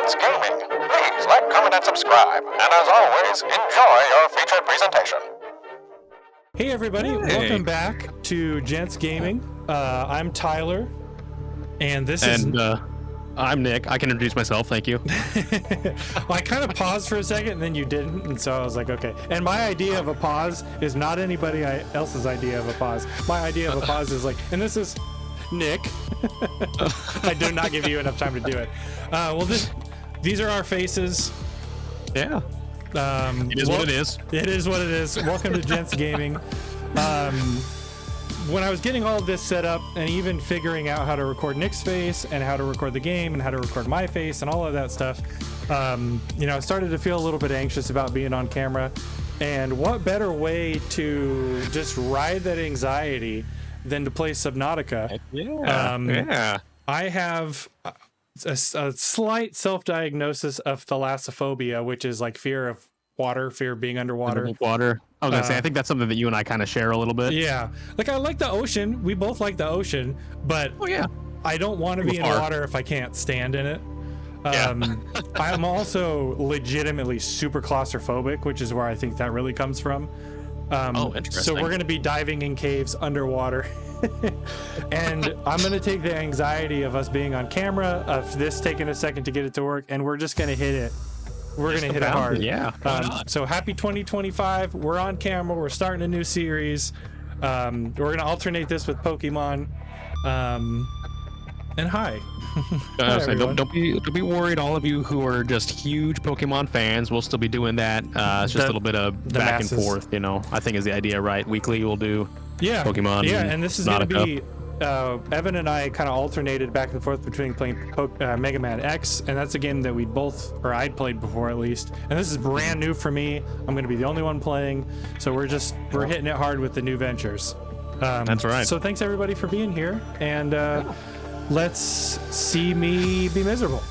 Gents Gaming. Please like, comment, and subscribe. And as always, enjoy your featured presentation. Hey everybody, welcome back to Gents Gaming. I'm Tyler, and this is... I'm Nick. I can introduce myself, thank you. Well, I kind of paused for a second, and then you didn't, and so I was like, okay. And my idea of a pause is not anybody else's idea of a pause. My idea of a pause is like, and this is Nick. I do not give you enough time to do it. Well, these are our faces. Yeah. It is what it is. It is what it is. Welcome to Gents Gaming. When I was getting all of this set up and even figuring out how to record Nick's face and how to record the game and how to record my face and all of that stuff, you know, I started to feel a little bit anxious about being on camera. And what better way to just ride that anxiety than to play Subnautica? Yeah. I have a slight self-diagnosis of thalassophobia, which is like fear of water, fear of being underwater. I was gonna say, I think that's something that you and I kind of share a little bit. Yeah, like I like the ocean. We both like the ocean, but I don't want to be in water if I can't stand in it. I'm also legitimately super claustrophobic, which is where I think that really comes from. Interesting. So we're going to be diving in caves underwater. And I'm going to take the anxiety of us being on camera, of this taking a second to get it to work, and we're just going to hit it. We're going to hit it hard. Yeah. So happy 2025. We're on camera. We're starting a new series. We're going to alternate this with Pokemon. And hi. Don't be worried, all of you who are just huge Pokemon fans. We'll still be doing that. It's just a little bit of back and forth, you know. I think is the idea, right? Weekly we'll do Pokemon. Yeah, and this is going to be Evan and I kind of alternated back and forth between playing Mega Man X, and that's a game that I'd played before at least. And this is brand new for me. I'm going to be the only one playing, so we're hitting it hard with the new ventures. That's right. So thanks everybody for being here, and let's see me be miserable.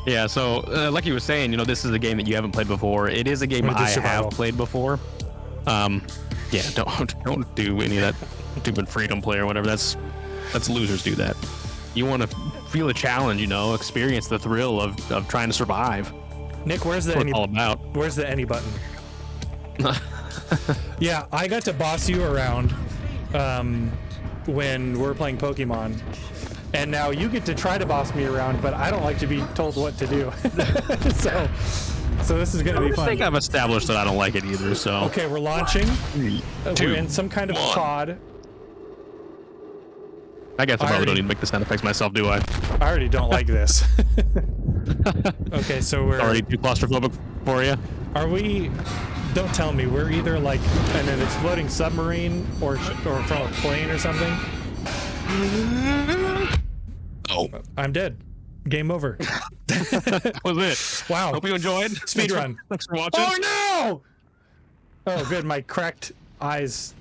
Yeah, so like you were saying, you know, this is a game that you haven't played before. It is a game I have played before. Yeah, don't do any of that stupid freedom play or whatever. That's losers do that. You want to feel a challenge, you know, experience the thrill of trying to survive. Nick, where's the any button? Yeah, I got to boss you around when we're playing Pokemon, and now you get to try to boss me around, but I don't like to be told what to do. So this is going to be fun. I think I've established that I don't like it either, so. Okay, we're launching. We're in some kind of pod. I guess I probably don't need to make the sound effects myself, do I? I already don't like this. Okay, so we're... Already too claustrophobic for you? Are we... Don't tell me. We're either like in an exploding submarine or from a plane or something. Oh. I'm dead. Game over. That was it. Wow. Hope you enjoyed. Speedrun. Thanks for watching. Oh no! Oh good, my cracked eyes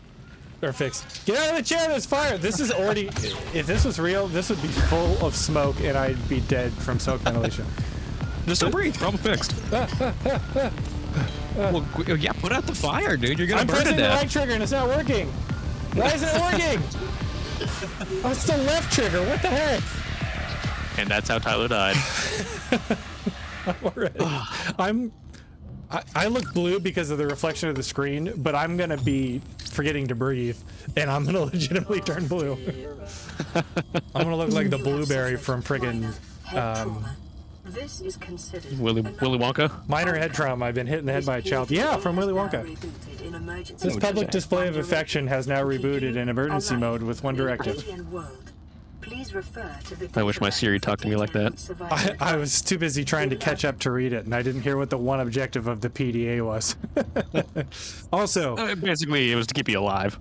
are fixed. Get out of the chair, there's fire! This is already... If this was real, this would be full of smoke and I'd be dead from smoke ventilation. Just don't breathe, problem fixed. Well, yeah, put out the fire, dude. You're gonna burn to death. I'm pressing the right trigger and it's not working. Why isn't it working? Oh, it's the left trigger. What the heck? And that's how Tyler died. I look blue because of the reflection of the screen, but I'm gonna be forgetting to breathe, and I'm gonna legitimately turn blue. I'm gonna look like the blueberry from friggin' This is considered Willy Wonka? Minor head trauma. I've been hit in the head by a child. Yeah, from Willy Wonka. This public display of affection has now rebooted in emergency mode with one directive. I wish my Siri talked to me like that. I was too busy trying to catch up to read it, and I didn't hear what the one objective of the PDA was. Also, basically, it was to keep you alive.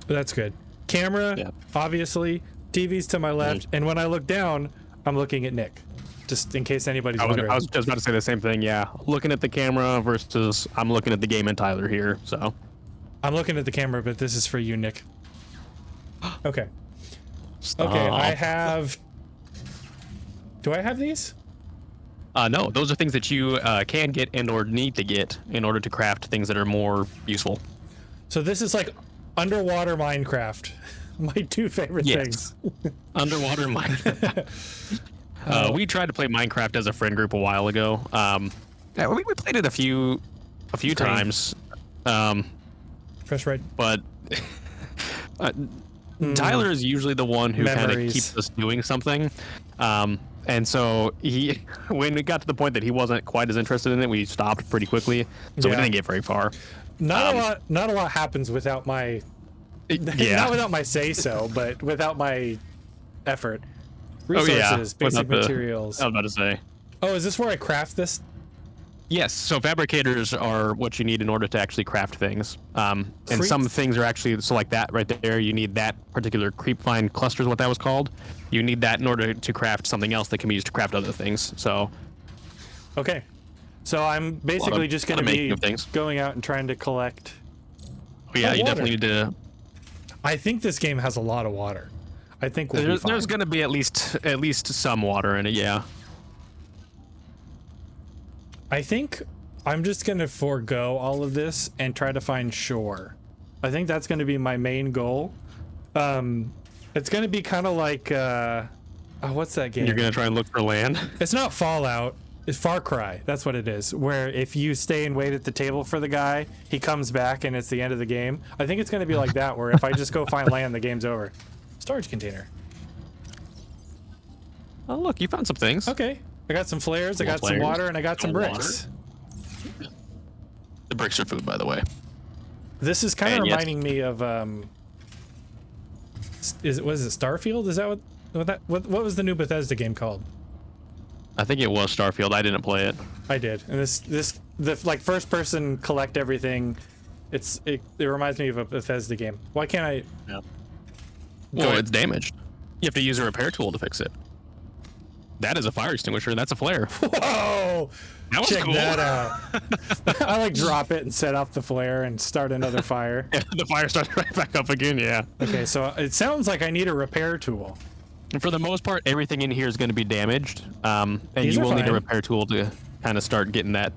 That's good. Camera, obviously. TV's to my left, and when I look down, I'm looking at Nick. Just in case anybody's wondering. I was just about to say the same thing, yeah. Looking at the camera versus I'm looking at the game and Tyler here, so. I'm looking at the camera, but this is for you, Nick. Okay. Stop. Okay, I have... Do I have these? No, those are things that you can get and or need to get in order to craft things that are more useful. So this is like underwater Minecraft. My two favorite things. Underwater Minecraft. We tried to play Minecraft as a friend group a while ago. Yeah, we played it a few times. Press right. But Tyler is usually the one who kind of Memories. keeps us doing something. And so when it got to the point that he wasn't quite as interested in it, we stopped pretty quickly. So we Yeah. didn't get very far. Not a lot happens without my not without my say so, but without my effort. Resources, basic materials. I was about to say. Oh, is this where I craft this? Yes, so fabricators are what you need in order to actually craft things. And Creep? some things are actually, so like that right there, you need that particular creepvine cluster is what that was called. You need that in order to craft something else that can be used to craft other things. So Okay. So I'm basically just going to be things. going out and trying to collect. Yeah, you water. definitely need to. I think this game has a lot of water. I think we'll be fine. There's going to be at least some water in it, yeah. I think I'm just going to forego all of this and try to find shore. I think that's going to be my main goal. It's going to be kind of like what's that game? You're going to try and look for land? It's not Fallout. It's Far Cry. That's what it is. Where if you stay and wait at the table for the guy, he comes back and it's the end of the game. I think it's going to be like that, where if I just go find land, the game's over. Storage container. Oh, look, you found some things. Okay. I got some flares, I got some water, and I got some bricks. The bricks are food, by the way. This is kind of And yes. reminding me of was it Starfield? Is that what was the new Bethesda game called? I think it was Starfield. I didn't play it. I did. And the like first person collect everything. It reminds me of a Bethesda game. Why can't I? Yeah. Go Well, ahead. it's damaged. You have to use a repair tool to fix it. That is a fire extinguisher. That's a flare. Whoa! That was Check cool. that out. I like drop it and set off the flare and start another fire. The fire starts right back up again, yeah. Okay, so it sounds like I need a repair tool. And for the most part, everything in here is going to be damaged. And These you are will need a fine. repair tool to kind of start getting that,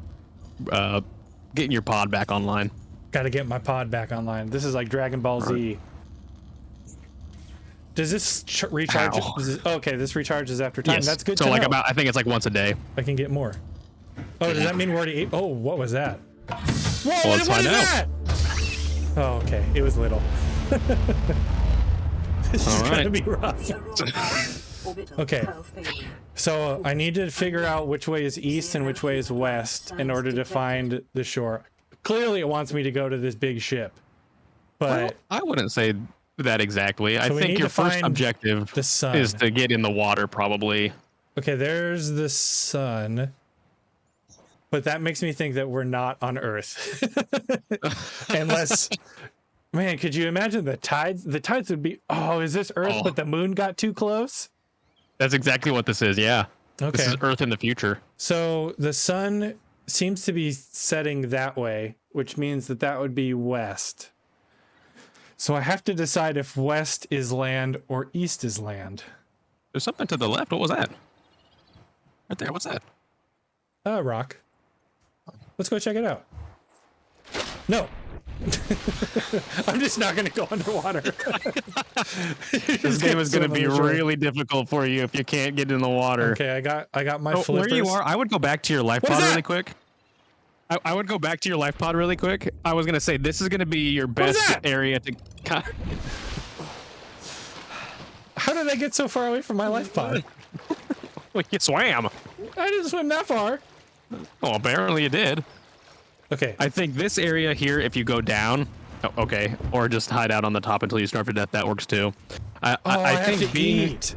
getting your pod back online. Got to get my pod back online. This is like Dragon Ball Z. Does this recharge? Ow. Okay, this recharges after time. Yes. That's good So to like know. I think it's like once a day. I can get more. Oh, does that mean we're already ate? Oh, what was that? Whoa, Well, let's what find is out. that? Oh, okay. It was little. This is All gonna right. be rough. Okay. So I need to figure out which way is east and which way is west in order to find the shore. Clearly, it wants me to go to this big ship, but I wouldn't say that exactly. I So we need think your to first find objective the sun. is to get in the water, probably. okay, there's the sun. But that makes me think that we're not on Earth. Unless, man, could you imagine the tides? The tides would be, oh, is this Earth, Oh. but the moon got too close? That's exactly what this is, yeah. Okay. This is Earth in the future. So the sun seems to be setting that way, which means that that would be west. So I have to decide if west is land or east is land. There's something to the left. What was that? Right there. What's that? Rock. Let's go check it out. No. I'm just not going to go underwater. This game is going to be really difficult for you if you can't get in the water. Okay, I got my Oh, flippers. where you are, I would go back to your life What is pod that? really quick. I would go back to your life pod really quick. I was going to say, this is going to be your is best that? area to... How did I get so far away from my life pod? Well, you swam. I didn't swim that far. Oh, apparently you did. Okay. I think this area here, if you go down... Oh, okay. Or just hide out on the top until you starve to death. That works too. I have think to being... eat.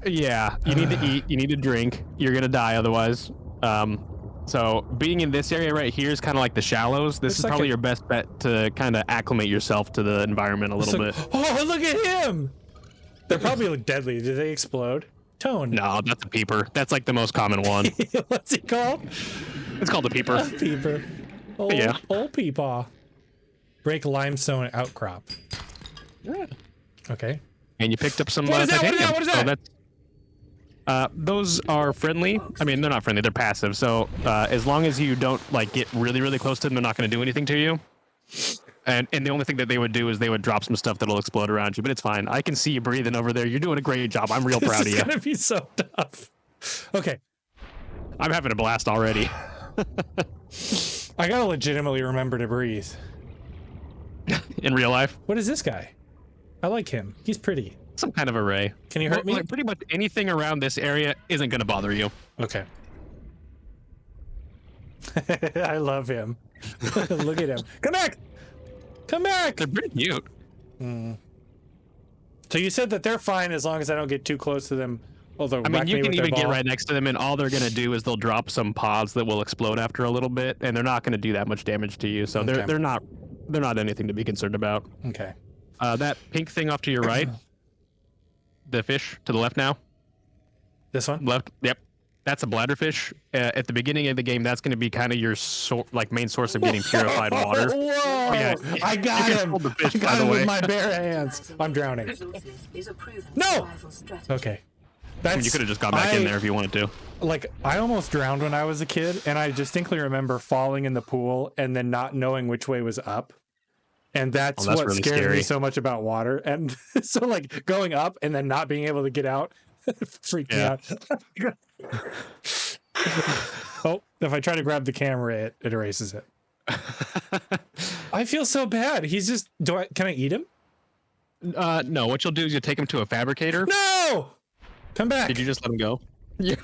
Yeah, you need to eat, you need to drink. You're gonna die otherwise. So being in this area right here is kind of like the shallows. This It's is like probably a- your best bet to kind of acclimate yourself to the environment a little So- bit. Oh, look at him. They're probably deadly. Do they explode? Tone. No, that's a peeper. That's like the most common one. What's he called? It's called a peeper. Peeper. Old, Yeah. Old peepaw. Break limestone outcrop. Okay. And you picked up some What is that? What is titanium. that? What is So that? that's, those are friendly. I mean, they're not friendly. They're passive. So as long as you don't like get really, really close to them, they're not going to do anything to you. And the only thing that they would do is they would drop some stuff that'll explode around you. But it's fine. I can see you breathing over there. You're doing a great job. I'm real proud of This you. is gonna be so tough. Okay. I'm having a blast already. I gotta legitimately remember to breathe. In real life. What is this guy? I like him. He's pretty. Some kind of a ray. Can you hurt me? Like pretty much anything around this area isn't going to bother you. Okay. I love him. Look at him. Come back! Come back! They're pretty cute. So you said that they're fine as long as I don't get too close to them. Although I mean, you can even get right next to them, and all they're going to do is they'll drop some pods that will explode after a little bit, and they're not going to do that much damage to you. So they're not anything to be concerned about. Okay. That pink thing off to your right, the fish to the left now. This one? Left. Yep. That's a bladderfish. At the beginning of the game, that's going to be kind of your main source of getting purified water. Whoa! Oh, yeah. I got him. The fish, I got by the him way. with my bare hands. I'm drowning. No! Okay. You could have just got back in there if you wanted to. Like, I almost drowned when I was a kid, and I distinctly remember falling in the pool and then not knowing which way was up. And that's what really scared scary. me so much about water. And so, like, going up and then not being able to get out freaked me out. Oh, if I try to grab the camera, it erases it. I feel so bad. He's just, can I eat him? No, what you'll do is you take him to a fabricator. No! Come back. Did you just let him go? Yeah.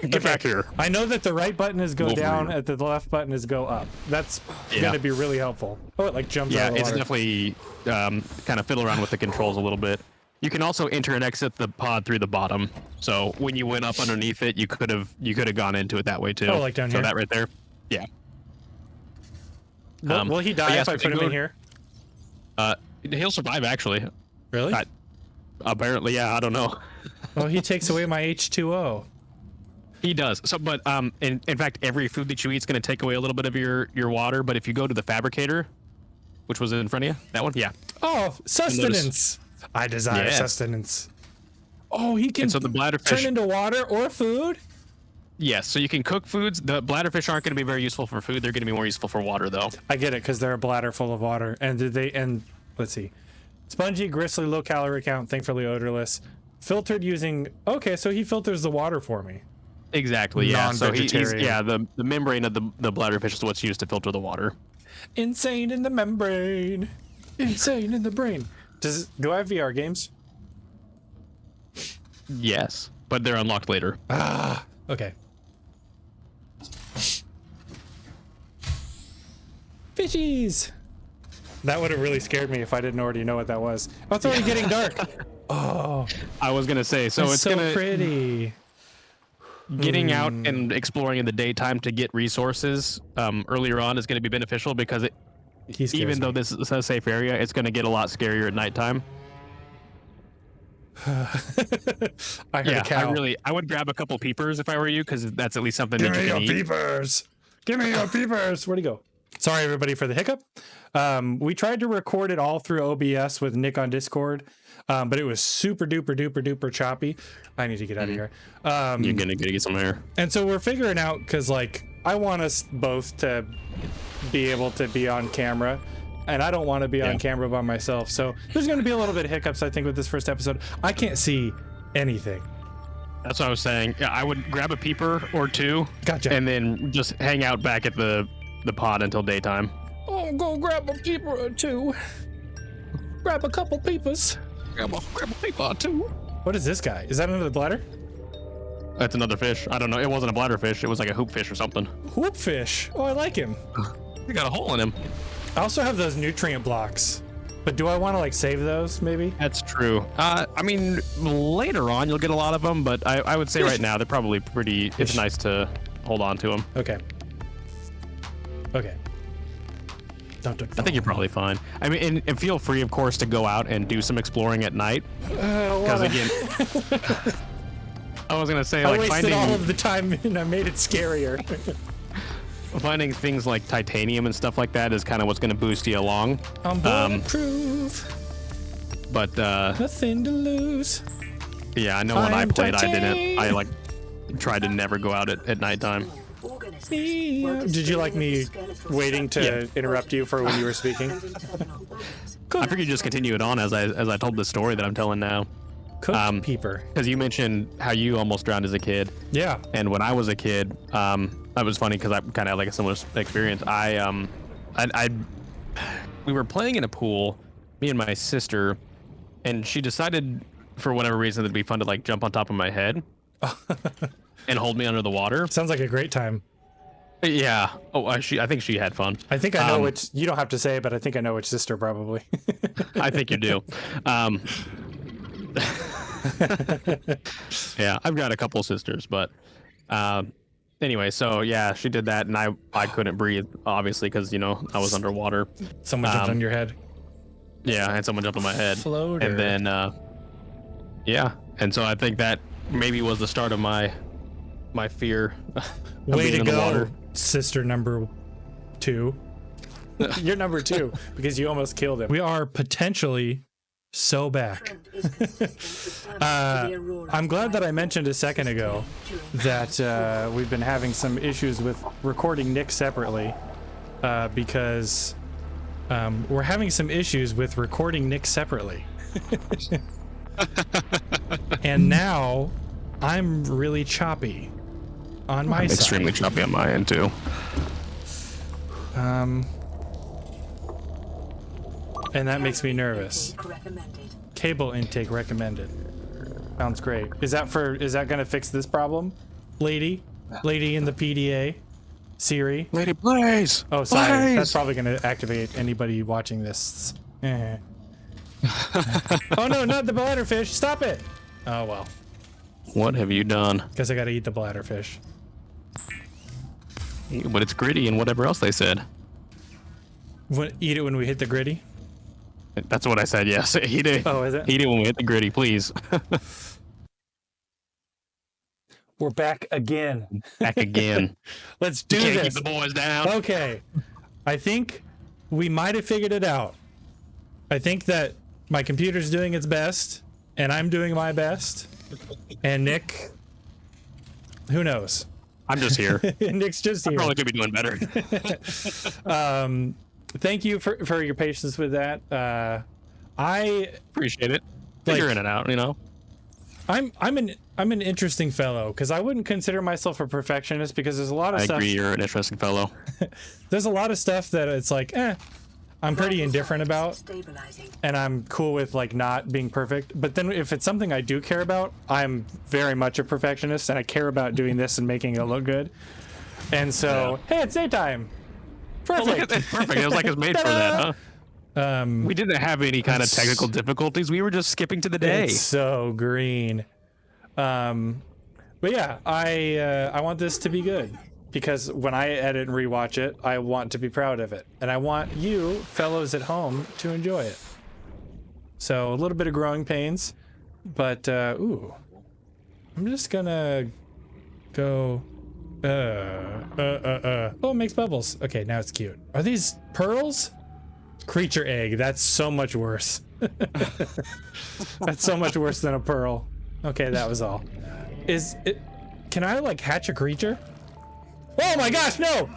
Get back here. I know that the right button is go Wolverine. down, and the left button is go up. That's going to be really helpful. Oh, it like jumps out of the it's water. definitely kind of fiddle around with the controls a little bit. You can also enter and exit the pod through the bottom. So when you went up underneath it, you could have gone into it that way too. Oh, like down here? So that right there. Yeah. Will he die if I put him in here? He'll survive actually. Really? Apparently, yeah. I don't know. Well, he takes away my H2O. He does. So, but in fact, every food that you eat is going to take away a little bit of your water. But if you go to the fabricator, which was in front of you, that one, yeah. Oh, sustenance. I desire sustenance. Oh, he can so the bladderfish turn into water or food? Yes, so you can cook foods. The bladderfish aren't going to be very useful for food. They're going to be more useful for water, though. I get it, because they're a bladder full of water. And let's see. Spongy, gristly, low calorie count, thankfully odorless. Filtered using, okay, so he filters the water for me. Exactly, yeah. So Non-vegetarian. the membrane of the bladderfish is what's used to filter the water. Insane in the membrane. Insane in the brain. Do I have VR games? Yes, but they're unlocked later. Ah, okay. Fishies! That would have really scared me if I didn't already know what that was. Oh, it's already getting dark. Oh, I was gonna say, so it's so gonna pretty. getting out and exploring in the daytime to get resources earlier on is going to be beneficial because even though this is a safe area, it's going to get a lot scarier at nighttime. I heard a cow. I would grab a couple peepers if I were you, because that's at least something that you can eat. Peepers. Give me your peepers. Where'd he go? Sorry, everybody, for the hiccup. We tried to record it all through OBS with Nick on Discord, but it was super duper choppy. I need to get out of here. You're gonna get some air. And so we're figuring out, because like I want us both to be able to be on camera, and I don't want to be on camera by myself. So there's going to be a little bit of hiccups, I think, with this first episode. I can't see anything. That's what I was saying. Yeah, I would grab a peeper or two, Gotcha. and then just hang out back at the pod until daytime. Oh, go grab a peeper or two. Grab a couple peepers. Grab a peeper or two. What is this guy? Is that another bladder? That's another fish. I don't know. It wasn't a bladderfish. It was like a hoop fish or something. Whoop fish. Oh, I like him. You got a hole in him. I also have those nutrient blocks, but do I want to like save those maybe? That's true. I mean, later on you'll get a lot of them, but I would say right now they're probably pretty. It's nice to hold on to them. Okay. I think you're probably fine. I mean, and feel free, of course, to go out and do some exploring at night. Because again, I was gonna say, I like wasted all of the time and I made it scarier. finding things like titanium and stuff like that is kind of what's gonna boost you along. I'm bulletproof. But Nothing to lose. yeah, I know when I I'm played, titanium. I like tried to never go out at nighttime. Did you like me waiting to interrupt you for when you were speaking? I figured you just continue it on as I told the story that I'm telling now. Cooked peeper. Because you mentioned how you almost drowned as a kid. Yeah. And when I was a kid, that was funny because I kind of had like a similar experience. We were playing in a pool, me and my sister, and she decided for whatever reason that'd be fun to like jump on top of my head and hold me under the water. Sounds like a great time. Yeah. Oh, I think she had fun. I think I know which. You don't have to say it, but I think I know which sister probably. I think you do. Yeah, I've got a couple sisters, but anyway, so yeah, she did that, and I couldn't breathe, obviously, because I was underwater. Someone jumped on your head. Yeah, and someone jumped on my head. Floater. And then yeah, and so I think that maybe was the start of my fear. Way to go, sister number 2. You're number 2 because you almost killed him. We are potentially so back. I'm glad that I mentioned a second ago that we've been having some issues with recording Nick separately because we're having some issues with recording Nick separately. And now I'm really choppy on my side. Extremely choppy on my end too. And that makes me nervous. Cable intake recommended. Sounds great. Is that gonna fix this problem? Lady in the PDA? Siri? Lady, please! Oh, sorry. Please. That's probably gonna activate anybody watching this. Oh no, not the bladderfish! Stop it! Oh well. What have you done? Guess I gotta eat the bladderfish. But it's gritty and whatever else they said. Eat it when we hit the gritty? That's what I said, yes. Eat it. Oh, is it? Eat it when we hit the gritty, please. We're back again. Back again. Let's do Can't this. keep the boys down. Okay. I think we might have figured it out. I think that my computer's doing its best, and I'm doing my best. And Nick, who knows? I'm just here. Nick's just here. I probably could be doing better. Thank you for your patience with that. I appreciate it. Figuring it out, I'm an interesting fellow because I wouldn't consider myself a perfectionist because there's a lot of stuff. I agree, you're an interesting fellow. There's a lot of stuff that it's like, I'm pretty indifferent about, and I'm cool with like not being perfect. But then if it's something I do care about, I'm very much a perfectionist, and I care about doing this and making it look good. And so, hey, it's daytime. Perfect. It's perfect. It was like it's made for that, huh? We didn't have any kind of technical difficulties. We were just skipping to the day. It's so green. But yeah, I want this to be good because when I edit and rewatch it, I want to be proud of it, and I want you fellows at home to enjoy it. So a little bit of growing pains, but ooh, I'm just gonna go. Oh, it makes bubbles. Okay, now it's cute. Are these pearls? Creature egg. That's so much worse. That's so much worse than a pearl. Okay, that was all. Is it? Can I like hatch a creature? Oh my gosh, no!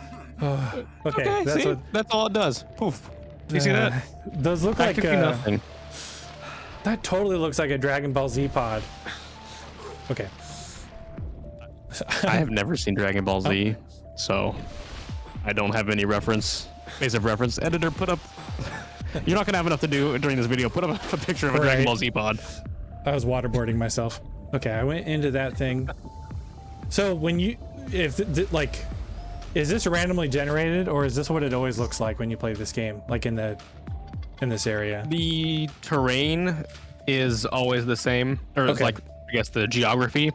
Okay, that's all it does. Poof. Do you see that? Those look like nothing. That totally looks like a Dragon Ball Z pod. Okay. I have never seen Dragon Ball Z, so I don't have any base of reference. Editor, put up. You're not gonna have enough to do during this video. Put up a picture of a Dragon Ball Z pod. I was waterboarding myself. Okay, I went into that thing. So when you, is this randomly generated, or is this what it always looks like when you play this game, like in this area? The terrain is always the same, or it's like I guess the geography.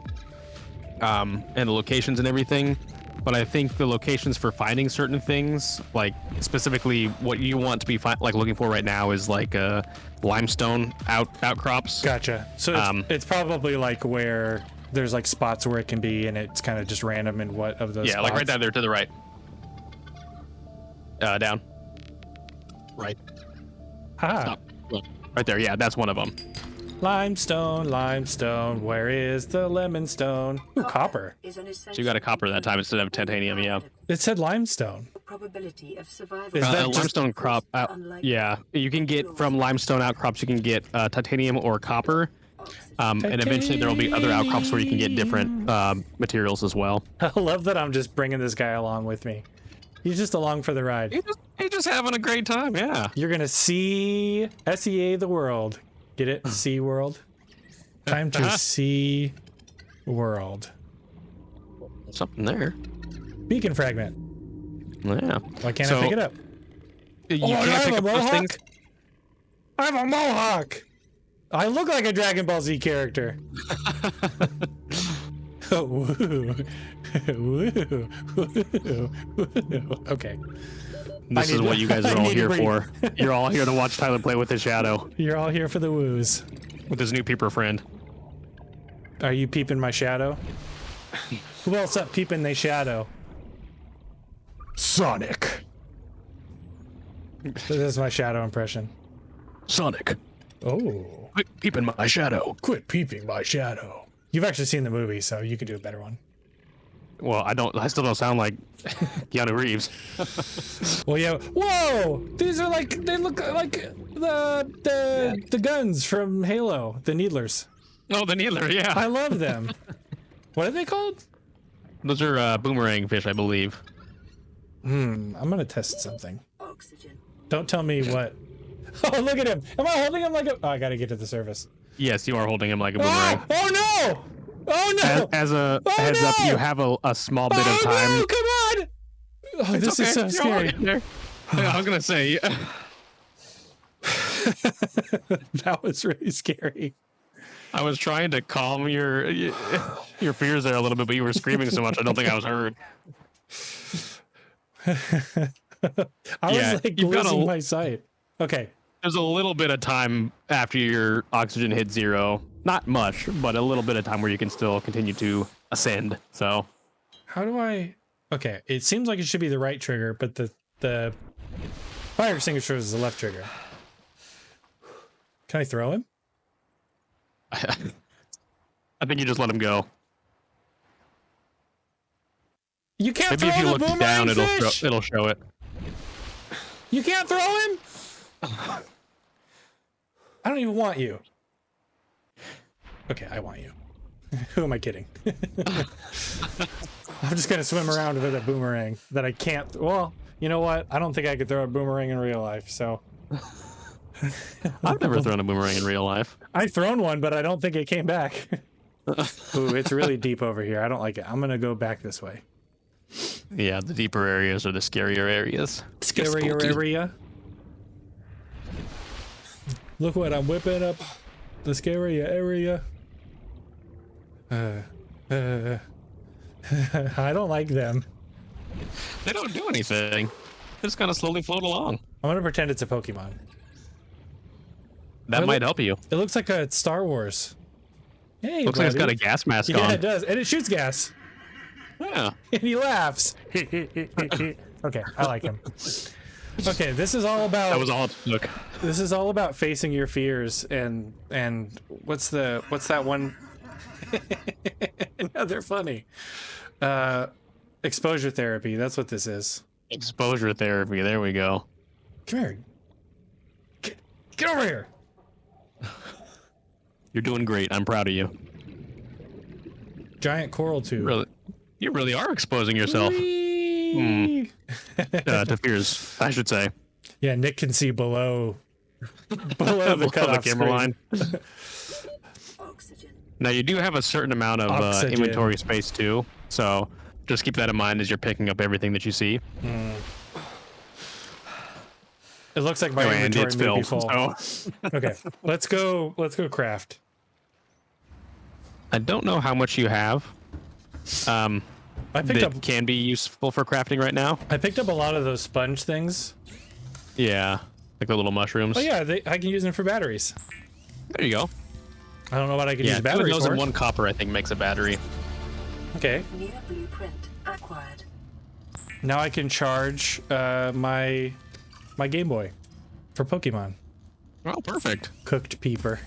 And the locations and everything, but I think the locations for finding certain things, like specifically what you want to be looking for right now, is like limestone outcrops. Gotcha. So it's probably like where there's like spots where it can be, and it's kind of just random in what of those. Yeah, spots. Like right down there to the right. Down. Right. Stop. Look, right there. Yeah, that's one of them. Limestone, where is the lemon stone? Ooh, copper. So you got a copper that time instead of titanium, yeah. It said limestone. Probability of survival. Is that limestone crop? Yeah, you can get from limestone outcrops. You can get titanium or copper. And eventually there will be other outcrops where you can get different materials as well. I love that I'm just bringing this guy along with me. He's just along for the ride. He's just having a great time, yeah. You're gonna see SEA the world. Get it? Sea world. Time to see world. Something there. Beacon fragment. Yeah. Why can't I pick it up? You can't pick up those things. I have a mohawk. I look like a Dragon Ball Z character. Oh, woo. Woo. Woo. Woo. Okay. This is what you guys are all here for. You're all here to watch Tyler play with his shadow. You're all here for the woos. With his new peeper friend. Are you peeping my shadow? Who else up peeping they shadow? Sonic. This is my shadow impression. Sonic. Oh. Quit peeping my shadow. Quit peeping my shadow. You've actually seen the movie, so you could do a better one. Well, I still don't sound like Keanu Reeves. Well, yeah. Whoa! These are like, they look like the guns from Halo, the Needlers. Oh, the Needler, yeah. I love them. What are they called? Those are boomerang fish, I believe. I'm gonna test something. Oxygen. Don't tell me what. Oh, look at him. Am I holding him like a... Oh, I gotta get to the surface. Yes, you are holding him like a boomerang. Oh no! Oh no! As a heads up, you have a small bit of time. No, come on! Oh, this is so scary. Yeah, I was gonna say. That was really scary. I was trying to calm your fears there a little bit, but you were screaming so much, I don't think I was heard. I was like losing my sight. Okay. There's a little bit of time after your oxygen hits 0. Not much, but a little bit of time where you can still continue to ascend. So, how do I? Okay, it seems like it should be the right trigger, but the fire extinguisher is the left trigger. Can I throw him? I think you just let him go. You can't Maybe throw if you the look boomerang down, fish! it'll show it. You can't throw him? I don't even want you. Okay, I want you. Who am I kidding? I'm just gonna swim around with a boomerang that I can't. Well, you know what? I don't think I could throw a boomerang in real life. So I've never thrown a boomerang in real life. I've thrown one, but I don't think it came back. Ooh, it's really deep over here. I don't like it. I'm gonna go back this way. Yeah, the deeper areas are the scarier areas. Scarier area. Look what I'm whipping up. The scarier area. I don't like them. They don't do anything. They just kind of slowly float along. I'm gonna pretend it's a Pokemon. That might help you. It looks like a Star Wars. Hey, looks like it's got a gas mask on. Yeah, it does, and it shoots gas. Yeah. And he laughs. Okay, I like him. Okay, this is all about. That was all it took. This is all about facing your fears and what's that one? No, they're funny. Exposure therapy. That's what this is. Exposure therapy. There we go. Come here. Get over here. You're doing great. I'm proud of you. Giant coral tube. You really are exposing yourself. To fears, I should say. Yeah, Nick can see below the cutoff camera line. Oxygen. Now you do have a certain amount of inventory space too, so just keep that in mind as you're picking up everything that you see. It looks like my inventory it's may be filled. full. So. Okay, let's go craft. I don't know how much you have. I picked up. Can be useful for crafting right now. I picked up a lot of those sponge things. Yeah, like the little mushrooms. Oh yeah, I can use them for batteries. There you go. I don't know what I can use Yeah, batteries those for. and 1 copper I think makes a battery. Okay. Near blueprint acquired. Now I can charge my Game Boy for Pokemon. Oh, perfect. Cooked peeper.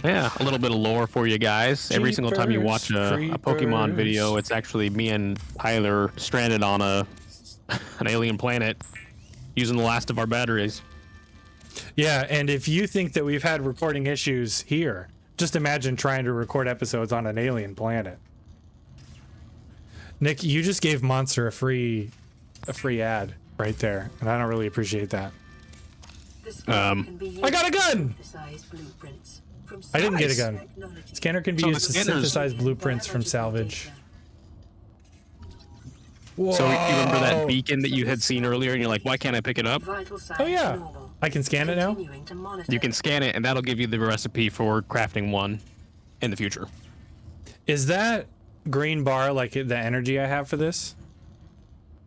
Yeah, a little bit of lore for you guys. Every single time you watch a Pokemon Creepers. video, it's actually me and Tyler stranded on an alien planet using the last of our batteries. Yeah, and if you think that we've had recording issues here, Just imagine trying to record episodes on an alien planet. Nick, you just gave Monster a free ad right there, and I don't really appreciate that. I got a gun! I didn't get a gun. Scanner can be used to synthesize blueprints from salvage. Whoa. So you remember that beacon that you had seen earlier, and you're like, why can't I pick it up? Oh yeah, I can scan it now? You can scan it, and that'll give you the recipe for crafting one in the future. Is that green bar like the energy I have for this?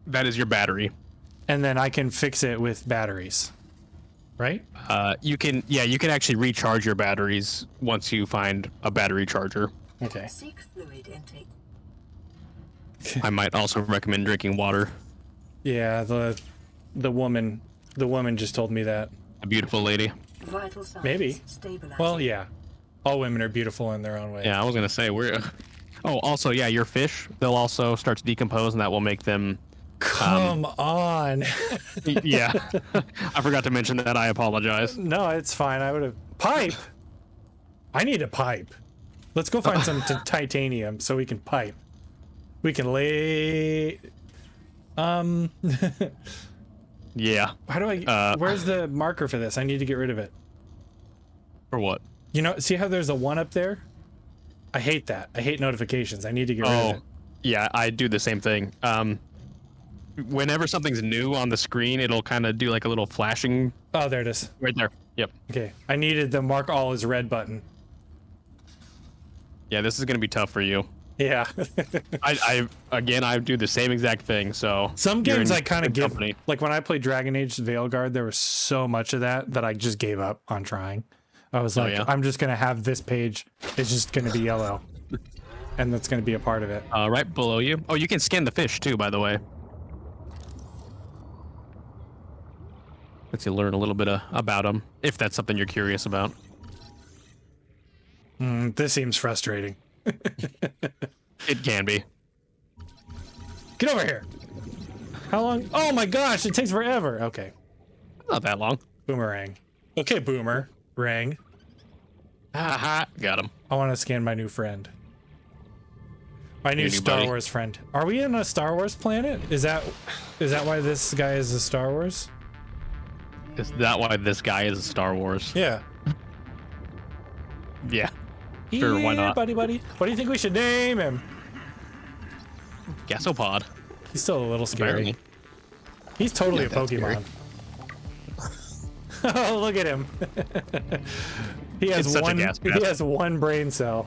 That is your battery. And then I can fix it with batteries, right? You can actually recharge your batteries once you find a battery charger. Okay. Seek fluid intake. I might also recommend drinking water. Yeah, the woman just told me that. A beautiful lady. Vital signs Maybe. stabilizing. Well, yeah. All women are beautiful in their own way. Yeah, I was gonna say we're. Oh, also, yeah, your fish, they'll also start to decompose, and that will make them. Come on. Yeah, I forgot to mention that. I apologize. No, it's fine. I would have pipe. I need a pipe. Let's go find some titanium so we can pipe. We can lay. Yeah. How do I? Where's the marker for this? I need to get rid of it. For what? You know, see how there's a 1 up there? I hate that. I hate notifications. I need to get rid of it. Yeah, I do the same thing. Whenever something's new on the screen, it'll kind of do like a little flashing. Oh, there it is. Right there. Yep. Okay. I needed the mark all as red button. Yeah, this is gonna be tough for you. Yeah. I do the same exact thing. So some games I kind of give company. like when I played Dragon Age Veilguard, there was so much of that I just gave up on trying. I was like, yeah? I'm just gonna have this page. It's just gonna be yellow, and that's gonna be a part of it. Right below you. Oh, you can scan the fish too, by the way. Lets you learn a little bit about them, if that's something you're curious about. This seems frustrating. It can be. Get over here. How long? Oh my gosh, it takes forever. Okay. Not that long. Boomerang. Okay, boomer. Rang. Haha, got him. I want to scan my new friend. My new Your new Star buddy. Wars friend. Are we in a Star Wars planet? Is that why this guy is a Star Wars? Is that why this guy is a Star Wars? Yeah. Yeah. Sure, why not? buddy? What do you think we should name him? Gasopod. He's still a little scary. Apparently. He's totally a Not that Pokemon. Oh, look at him. He has It's such a one. gas He mask. has one brain cell.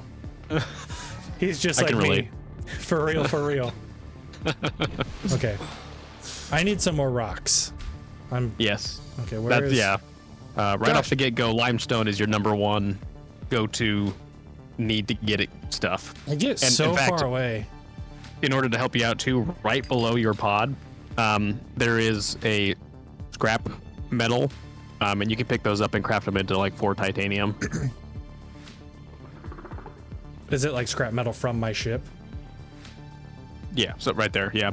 He's just I like can me. relate. For real, for real. Okay. I need some more rocks. Yes. Okay. Where is? Yeah. Right Gosh. off the get-go, limestone is your #1 go-to need to get it stuff. I get And so in fact, far away. In order to help you out too, right below your pod, there is a scrap metal, and you can pick those up and craft them into like 4 titanium. Is it like scrap metal from my ship? Yeah, so right there, yeah.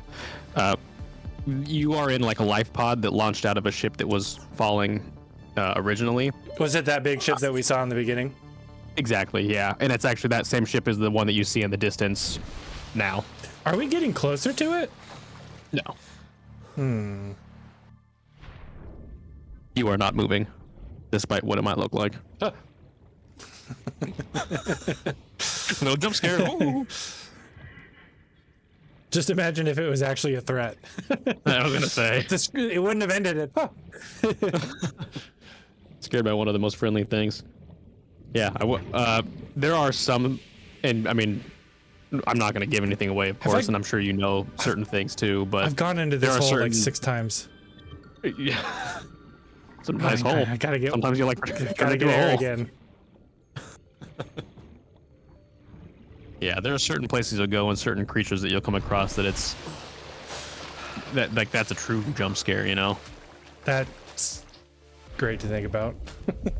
You are in like a life pod that launched out of a ship that was falling originally. Was it that big ship that we saw in the beginning? Exactly, yeah. And it's actually that same ship as the one that you see in the distance now. Are we getting closer to it? No. You are not moving, despite what it might look like. Huh. No jump scare. Ooh. Just imagine if it was actually a threat. I was gonna say. It wouldn't have ended it. Huh. Scared by one of the most friendly things. Yeah, there are some, and I mean, I'm not going to give anything away, of course, and I'm sure you know certain things too, but I've gone into this there are hole certain, like 6 times. Yeah. It's a nice hole. I gotta get. Sometimes you like Gotta get air again. Yeah, there are certain places you'll go and certain creatures that you'll come across that that's a true jump scare, you know. That's great to think about.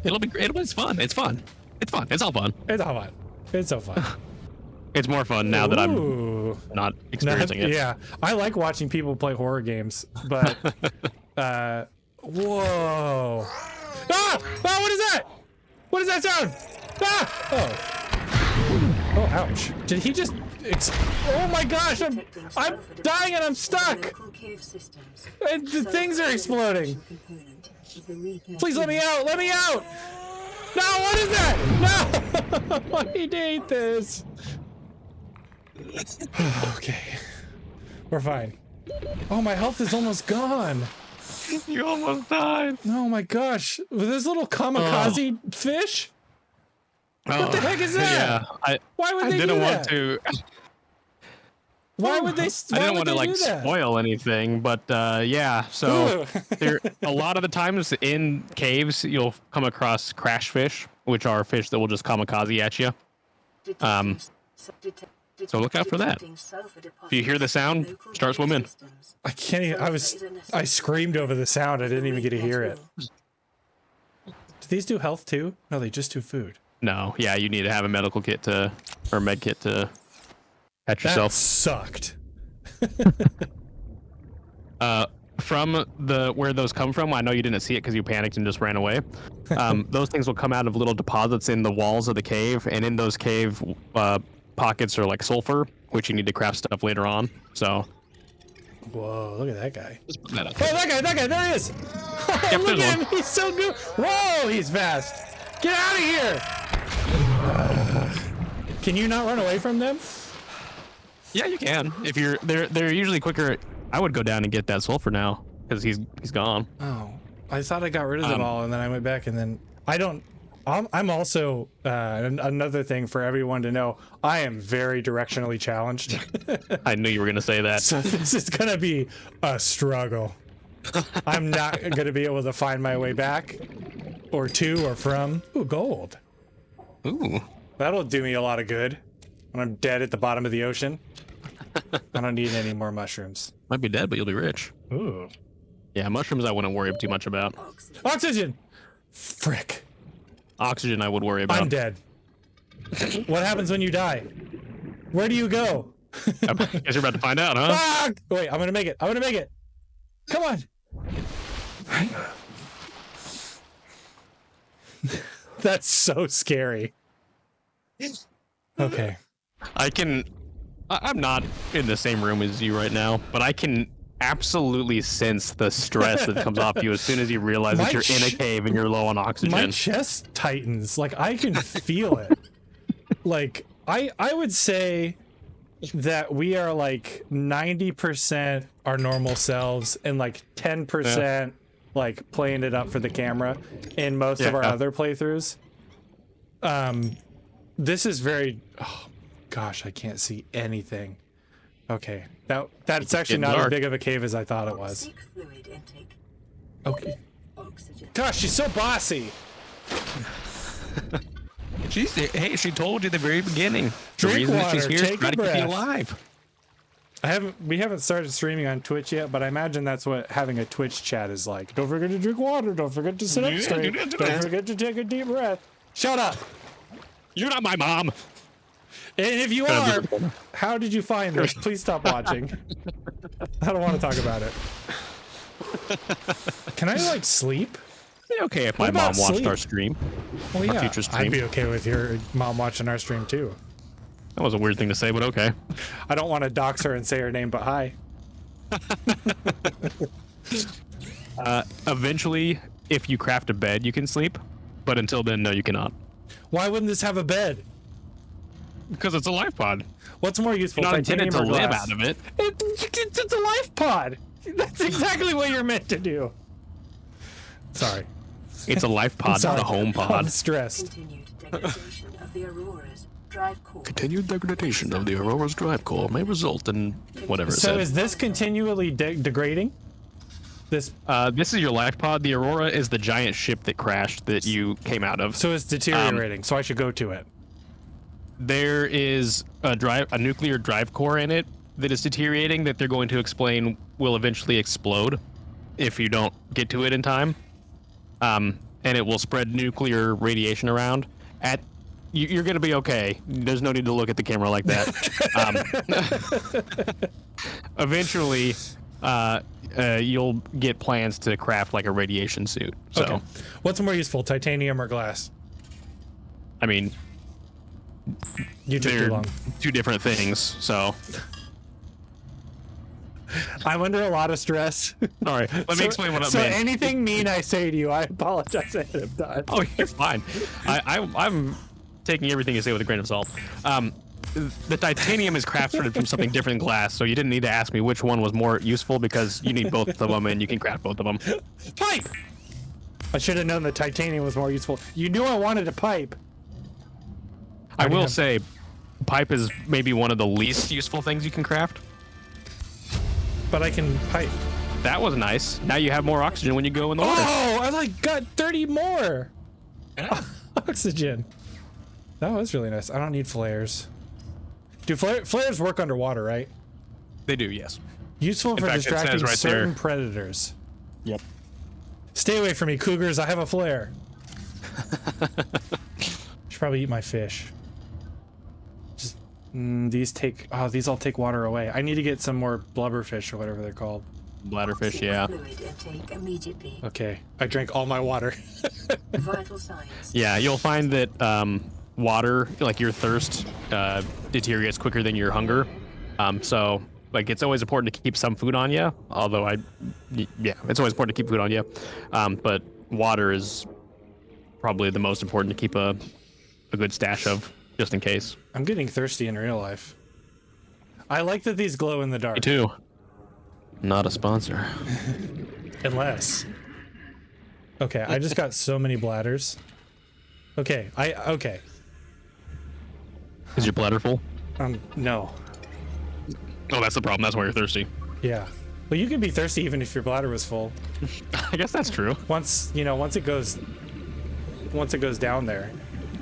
It'll be great. It's fun. It's fun. It's fun. It's all fun. It's all fun. It's so fun. It's more fun now that I'm Ooh. not experiencing it. Yeah, I like watching people play horror games, but whoa! Ah! What is that? What is that sound? Ah! Oh. Oh, ouch. Did he just... oh my gosh, I'm dying and I'm stuck! Local cave systems. And the things are exploding. Please let me out! Let me out! No, what is that? No! I hate this. Okay. We're fine. Oh, my health is almost gone. You almost died. Oh my gosh. With this little kamikaze fish? What the heck is that? Yeah, Why would I they didn't do want that? to. Why would they? I didn't want to like spoil anything, but yeah. So there, a lot of the times in caves, you'll come across crash fish, which are fish that will just kamikaze at you. So look out for that. If you hear the sound, start swimming. I can't even. I screamed over the sound. I didn't even get to hear it. Do these do health too? No, they just do food. No, yeah, you need to have a medical kit to, or med kit to catch That yourself. sucked. From the where those come from, I know you didn't see it because you panicked and just ran away. Those things will come out of little deposits in the walls of the cave, and in those cave pockets are like sulfur, which you need to craft stuff later on. So. Whoa, look at that guy. Just put that up. Oh, that guy, there he is. Yep, Look there's at one. him, he's so good. Whoa, he's fast. Get out of here. Can you not run away from them? Yeah, you can. If you're, they're usually quicker. I would go down and get that sulfur now because he's gone. Oh, I thought I got rid of them all, and then I went back, and then I don't. I'm also another thing for everyone to know. I am very directionally challenged. I knew you were gonna say that. So this is gonna be a struggle. I'm not gonna be able to find my way back, or to, or from. Ooh, gold. Ooh. That'll do me a lot of good when I'm dead at the bottom of the ocean. I don't need any more mushrooms. Might be dead, but you'll be rich. Ooh. Yeah, mushrooms I wouldn't worry too much about. Oxygen! Frick. Oxygen I would worry about. I'm dead. What happens when you die? Where do you go? I guess you're about to find out, huh? Ah! Wait, I'm gonna make it. I'm gonna make it. Come on. That's so scary. Okay. I'm not in the same room as you right now, but I can absolutely sense the stress that comes off you as soon as you realize that you're in a cave and you're low on oxygen. My chest tightens. Like, I can feel it. Like, I would say that we are like 90% our normal selves and like 10% like playing it up for the camera in most of our other playthroughs. This is very, oh gosh, I can't see anything. Okay, that's actually not as big of a cave as I thought it was. Okay. Gosh, she's so bossy. She told you at the very beginning. Drink water, take a to keep breath. you alive. We haven't started streaming on Twitch yet, but I imagine that's what having a Twitch chat is like. Don't forget to drink water. Don't forget to sit up straight. Don't forget to take a deep breath. Shut up. You're not my mom. And if you are, how did you find this? Please stop watching. I don't want to talk about it. Can I like sleep? Be okay if my What mom about watched sleep? our stream. Well, Our yeah, future stream. I'd be okay with your mom watching our stream too. That was a weird thing to say, but okay. I don't want to dox her and say her name, but hi. Eventually, if you craft a bed, you can sleep. But until then, no, you cannot. Why wouldn't this have a bed? Because it's a life pod. What's more useful, You're not intended titanium to or live glass? out of it. It's a life pod. That's exactly what you're meant to do. Sorry. It's a life pod, not a home I'm pod. stressed. Continued degradation of the Aurora's drive core. Continued degradation of the Aurora's drive core may result in whatever it So said. is this continually degrading? This This is your life pod. The Aurora is the giant ship that crashed that you came out of. so it's deteriorating. So I should go to it. There is a nuclear drive core in it that is deteriorating that they're going to explain will eventually explode if you don't get to it in time. And it will spread nuclear radiation around. You're going to be okay. There's no need to look at the camera like that. Eventually, you'll get plans to craft like a radiation suit. So Okay. What's more useful, titanium or glass? I mean, You took too they're long. two different things. So, I'm under a lot of stress. all right, let me explain what I So meant. anything mean I say to you, I apologize ahead of time. Oh, you're fine. I'm taking everything you say with a grain of salt. The titanium is crafted from something different than glass, so you didn't need to ask me which one was more useful because you need both of them and you can craft both of them. Pipe! I should have known the titanium was more useful. You knew I wanted a pipe. I will say, pipe is maybe one of the least useful things you can craft. But I can pipe. That was nice. Now you have more oxygen when you go in the water. Oh, I like got 30 more oxygen. That was really nice. I don't need flares. Do flares work underwater, right? They do, yes. Useful In for fact, it says distracting right certain there. predators. Yep. Stay away from me, cougars. I have a flare. Should probably eat my fish. Just these all take water away. I need to get some more blubberfish or whatever they're called. Bladderfish, yeah. Fluid intake immediately. Okay, I drank all my water. Vital signs. Yeah, you'll find that water, like your thirst, deteriorates quicker than your hunger. So, like, it's always important to keep some food on you. Although it's always important to keep food on you. But water is probably the most important to keep a good stash of, just in case. I'm getting thirsty in real life. I like that these glow in the dark. Me too. Not a sponsor. Unless. Okay, I just got so many bladders. Okay, okay. Is your bladder full? No. Oh, that's the problem. That's why you're thirsty. Yeah. Well, you can be thirsty even if your bladder was full. I guess that's true. Once it goes down there,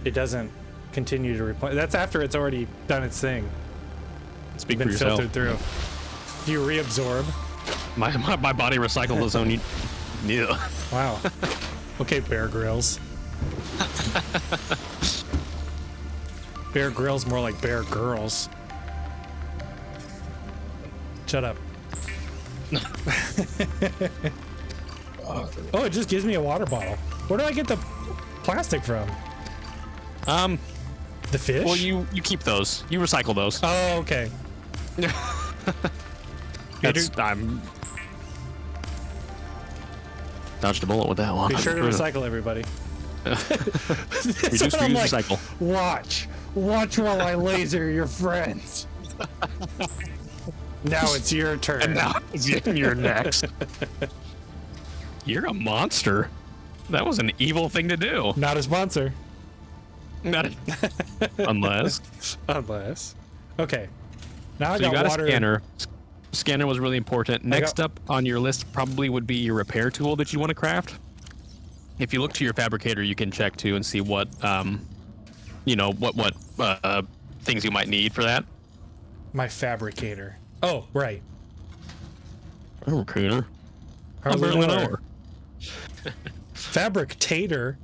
it doesn't continue to replenish. That's after it's already done its thing. Speak for Been yourself. filtered through. You reabsorb. My body recycled its own. Yeah. Wow. Okay, Bear Grylls. Bear Grylls more like Bear Girls. Shut up. Oh, it just gives me a water bottle. Where do I get the plastic from? The fish? Well, you keep those. You recycle those. Oh, okay. I'm dodged a bullet with that one. Be sure to recycle, everybody. Reduce, That's what I'm reuse, like, recycle. Watch while I laser your friends. Now it's your turn. And now you're next. You're a monster. That was an evil thing to do. Not a sponsor. Not unless. Okay. Now I So you got water. a scanner. Scanner was really important. Next up on your list probably would be your repair tool that you want to craft. If you look to your fabricator, you can check too and see what, what things you might need for that. My fabricator. Oh, right. Fabricator. Hardly barely know know her. her. Fabricator?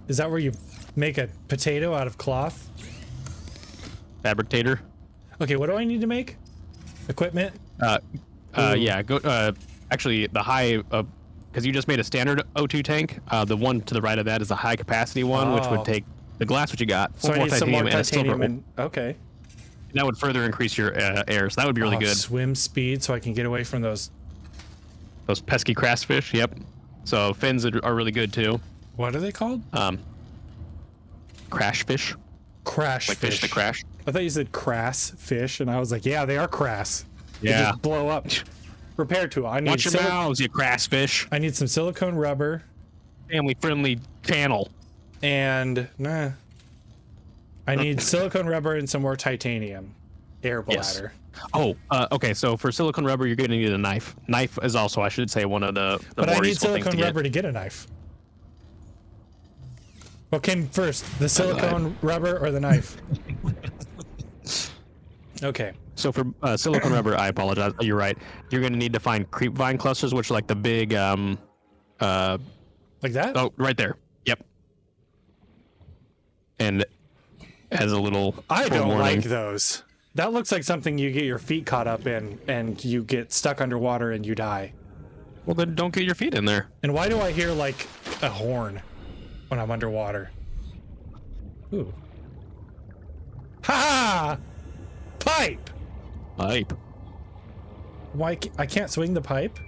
Is that where you make a potato out of cloth? Fabricator. Okay, what do I need to make? Equipment? Yeah. Go. Actually, the high. Because you just made a standard O2 tank. The one to the right of that is a high capacity one, which Oh. would take the glass which you got. So I need some more and a silver titanium. ore. And, okay. That would further increase your air. So that would be really good. Swim speed, so I can get away from those. Those pesky crassfish. Yep. So fins are really good too. What are they called? Crash fish. Crash Like fish. fish that crash. I thought you said crass fish, and I was like, yeah, they are crass. They Yeah. just blow up. Repair tool. I need Watch your mouths, you crass fish. I need some silicone rubber Family-friendly channel. and I need silicone rubber and some more titanium. Air Yes. bladder. Oh, okay. So for silicone rubber, you're going to need a knife. Knife is also, I should say, one of the But more I need useful things to silicone get. rubber to get a knife. What came first, the silicone rubber or the knife? Okay. So for silicone rubber, I apologize. You're right. You're going to need to find creep vine clusters, which are like the big. Like that? Oh, right there. Yep. And as a little. I don't forewarning- like those. That looks like something you get your feet caught up in and you get stuck underwater and you die. Well, then don't get your feet in there. And why do I hear like a horn when I'm underwater? Ooh. Ha! Pipe! Pipe. Why? I can't swing the pipe?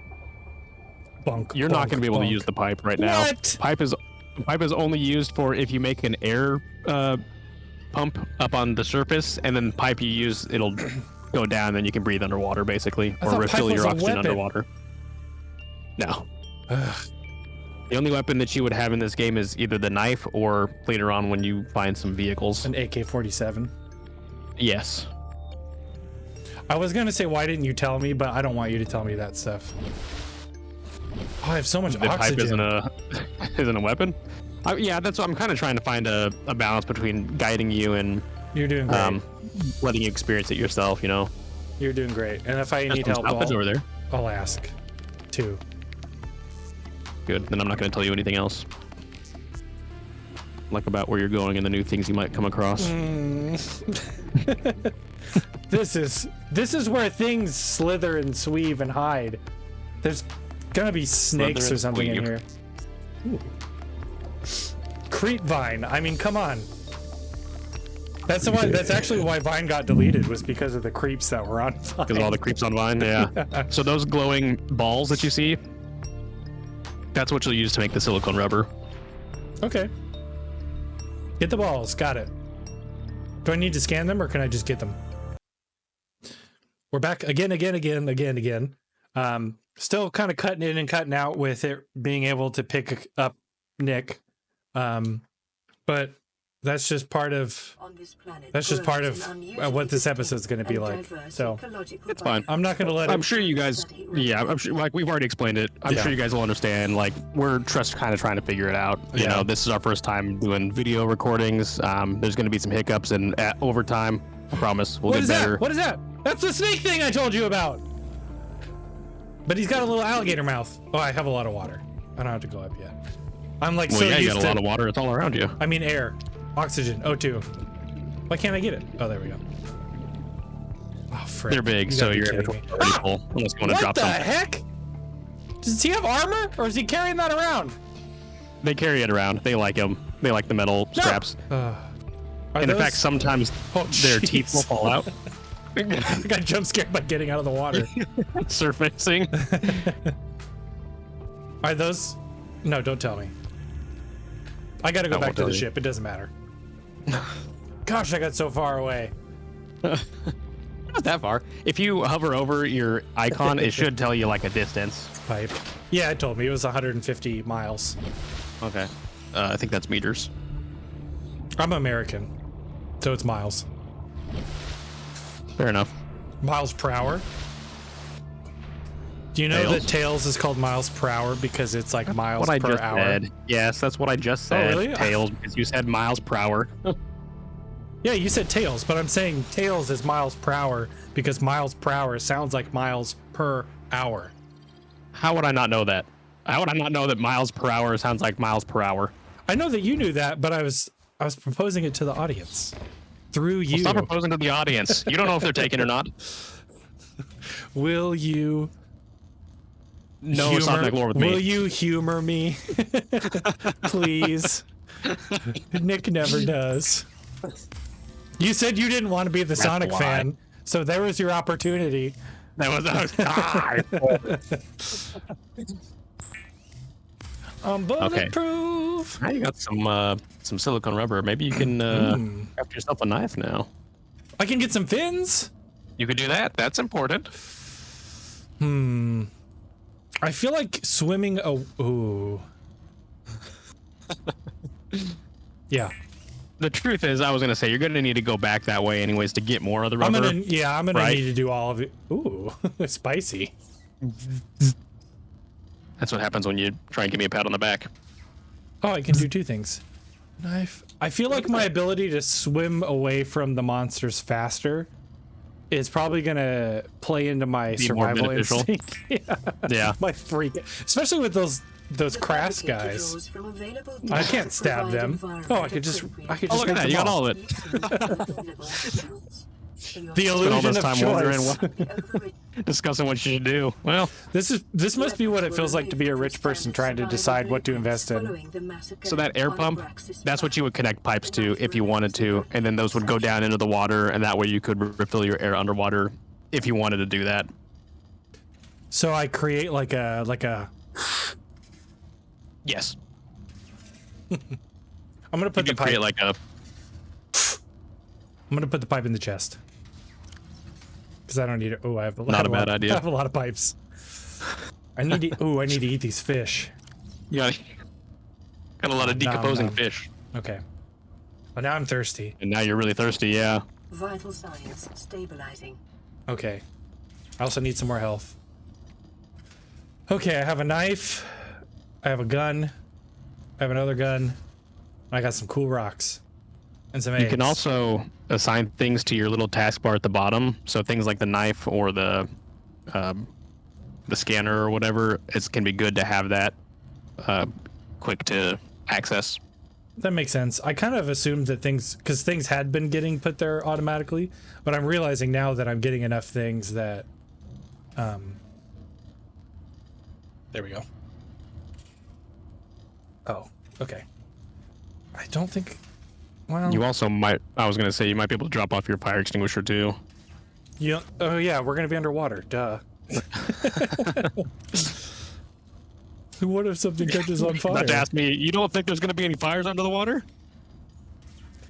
Bunk. You're not going to be able to use the pipe right now. What? Pipe is only used for if you make an air pump up on the surface, and then the pipe you use, it'll go down, and then you can breathe underwater, basically, or refill your oxygen underwater. No. The only weapon that you would have in this game is either the knife or later on when you find some vehicles. An AK-47. Yes. I was gonna say, why didn't you tell me? But I don't want you to tell me that stuff. Oh, I have so much The oxygen. pipe isn't a weapon. Yeah, that's what I'm kind of trying to find a balance between guiding you and You're doing great. letting you experience it yourself. You know. You're doing great. And if I need help, over there. I'll ask. Too. Good. Then I'm not going to tell you anything else. Like about where you're going and the new things you might come across. This is where things slither and sweeve and hide. There's gonna be snakes or something in here. Ooh. Creep Vine. I mean, come on. That's the one. That's actually why Vine got deleted, was because of the creeps that were on Vine. Because of all the creeps on Vine, yeah. So those glowing balls that you see, that's what you'll use to make the silicone rubber. Okay. Get the balls. Got it. Do I need to scan them, or can I just get them? We're back again. Still kind of cutting in and cutting out with it being able to pick up Nick. But that's just part of what this episode's going to be like. So it's fine. I'm not going to let I'm sure you guys, I'm sure, like, we've already explained it. I'm sure you guys will understand. Like, we're just kind of trying to figure it out. You know, this is our first time doing video recordings. There's going to be some hiccups and over time, I promise we'll get better. What is that? That's the snake thing I told you about. But he's got a little alligator mouth. Oh, I have a lot of water. I don't have to go up yet. I'm like, so you got a lot of water. It's all around you. I mean, air, oxygen, O2. Why can't I get it? Oh, there we go. Oh, frick. They're big, so you're able to full unless you want to drop something. What the heck? Does he have armor, or is he carrying that around? They carry it around. They like them. They like the metal straps. And in fact, sometimes their teeth will fall out. I got jump scared by getting out of the water. Surfacing. Are those? No, don't tell me. I gotta go back to the ship. It doesn't matter. Gosh, I got so far away. Not that far. If you hover over your icon, it should tell you like a distance. Pipe. Yeah, it told me it was 150 miles. Okay. I think that's meters. I'm American, so it's miles. Fair enough. Miles per hour. Do you know that Tails is called miles per hour because it's like miles per hour? Said. Yes, that's what I just said. Oh, really? Tails, because you said miles per hour. Yeah, you said Tails, but I'm saying Tails is miles per hour because miles per hour sounds like miles per hour. How would I not know that? How would I not know that miles per hour sounds like miles per hour? I know that you knew that, but I was proposing it to the audience. Through you. Well, stop proposing to the audience. You don't know if they're taken or not. Will you? No, it's not with me. Will you humor me, please? Nick never does. You said you didn't want to be the Sonic fan, so there was your opportunity. That was I'm bulletproof. Now you got some silicone rubber. Maybe you can craft yourself a knife now. I can get some fins. You could do that. That's important. I feel like swimming. Ooh. Yeah. The truth is, I was gonna say you're gonna need to go back that way anyways to get more of the rubber. I'm gonna need to do all of it. Ooh, spicy. That's what happens when you try and give me a pat on the back. Oh, I can do two things. Knife. I feel like my ability to swim away from the monsters faster is probably gonna play into my survival instinct. Yeah. My freak, especially with those crass guys. I can't stab them. Oh, I could just. Oh, look at that! You got all of it. for your The Spent all illusion this of time wondering choice. what, discussing what you should do. Well, This must be what it feels like to be a rich person trying to decide what to invest in. so that air pump, that's what you would connect pipes to if you wanted to, and then those would go down into the water, and that way you could refill your air underwater if you wanted to do that. So I create like a Yes. I'm gonna put You the could create pipe. like a. I'm gonna put the pipe in the chest because I don't need it. Oh, I have a Not a bad idea. I have a lot of pipes. I need to. Oh, I need to eat these fish. You got a lot of decomposing nom. fish, Okay. Well, now I'm thirsty. and now you're really thirsty. Yeah. Vital signs stabilizing. Okay. I also need some more health. Okay, I have a knife. I have a gun. I have another gun. I got some cool rocks. And some eggs. You can also assign things to your little taskbar at the bottom. So things like the knife or the scanner or whatever, it can be good to have that quick to access. That makes sense. I kind of assumed that because things had been getting put there automatically, but I'm realizing now that I'm getting enough things that, there we go. Oh, okay. I don't think, well. You also might, I was going to say, you might be able to drop off your fire extinguisher too. Oh yeah, we're gonna be underwater, duh. What if something catches on fire? Not to ask me, you don't think there's going to be any fires under the water?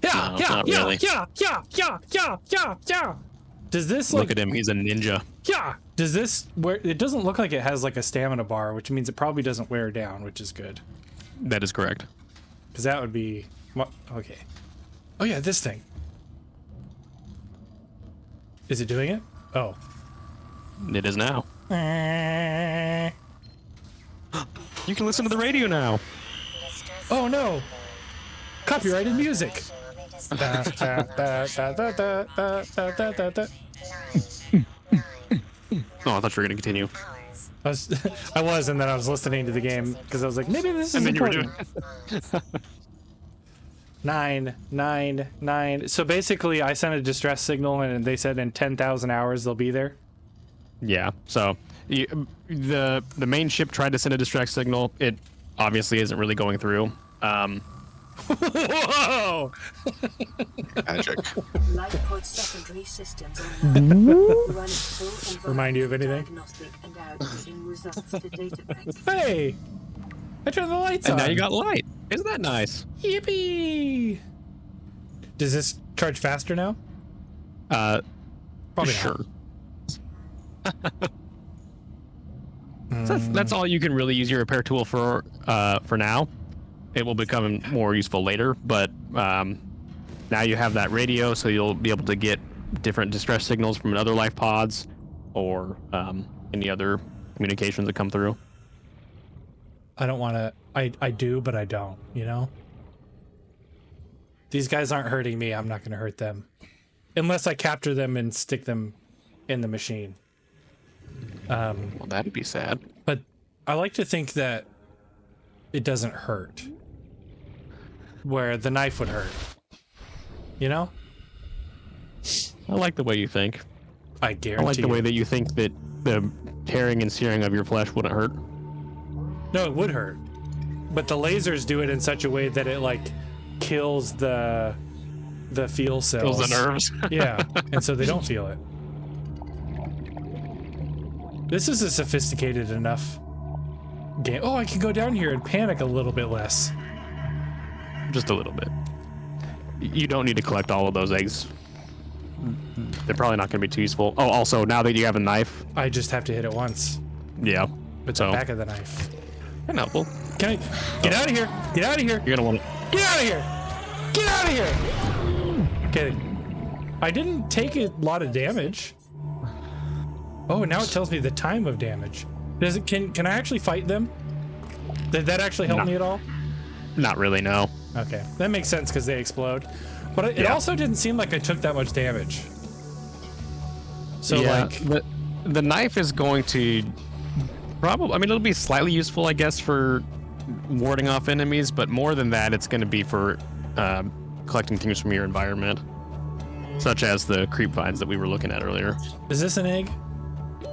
Yeah, No, yeah, not yeah, really. yeah. Does this Look at him, he's a ninja. Yeah. Does this where it doesn't look like it has like a stamina bar, which means it probably doesn't wear down, which is good. That is correct. Because that would be okay. Oh yeah, this thing. Is it doing it? Oh. It is now. You can listen to the radio now. Oh no! Copyrighted music. Oh, I thought you were going to continue. I was, and then I was listening to the game because I was like, maybe this is And then you were important. doing 9. So basically, I sent a distress signal, and they said in 10,000 hours they'll be there. Yeah, so the main ship tried to send a distress signal. It obviously isn't really going through. Whoa! Magic. Light pod secondary systems online. Running full Remind you of anything? diagnostic and outputting results to database. Hey! I turned the lights And on. now you got light. Isn't that nice? Yippee! Does this charge faster now? Probably sure. So that's all you can really use your repair tool for now. It will become more useful later, but now you have that radio, so you'll be able to get different distress signals from other life pods or any other communications that come through. I don't want to. I do, but I don't, you know? These guys aren't hurting me. I'm not going to hurt them. Unless I capture them and stick them in the machine. Well, that'd be sad. But I like to think that it doesn't hurt. Where the knife would hurt. You know? I like the way you think. I guarantee I like the way you. that you think that the tearing and searing of your flesh wouldn't hurt. No, it would hurt. But the lasers do it in such a way that it like kills the feel cells. Kills the nerves. Yeah, and so they don't feel it. This is a sophisticated enough game. Oh, I can go down here and panic a little bit less. Just a little bit. You don't need to collect all of those eggs. They're probably not going to be too useful. Oh, also, now that you have a knife. I just have to hit it once. Yeah. With So, the back of the knife. kind of helpful. Can I get out of here? Get out of here! You're going to want to. Get out of here! Get out of here! Okay. I didn't take a lot of damage. Oh, now it tells me the time of damage. Does it? Can I actually fight them? Did that actually help No. me at all? Not really, no. Okay, that makes sense because they explode. But it Yeah. also didn't seem like I took that much damage. So Yeah, like, the knife is going to probably, I mean, it'll be slightly useful, I guess, for warding off enemies, but more than that, it's going to be for collecting things from your environment. such as the creep vines that we were looking at earlier. Is this an egg?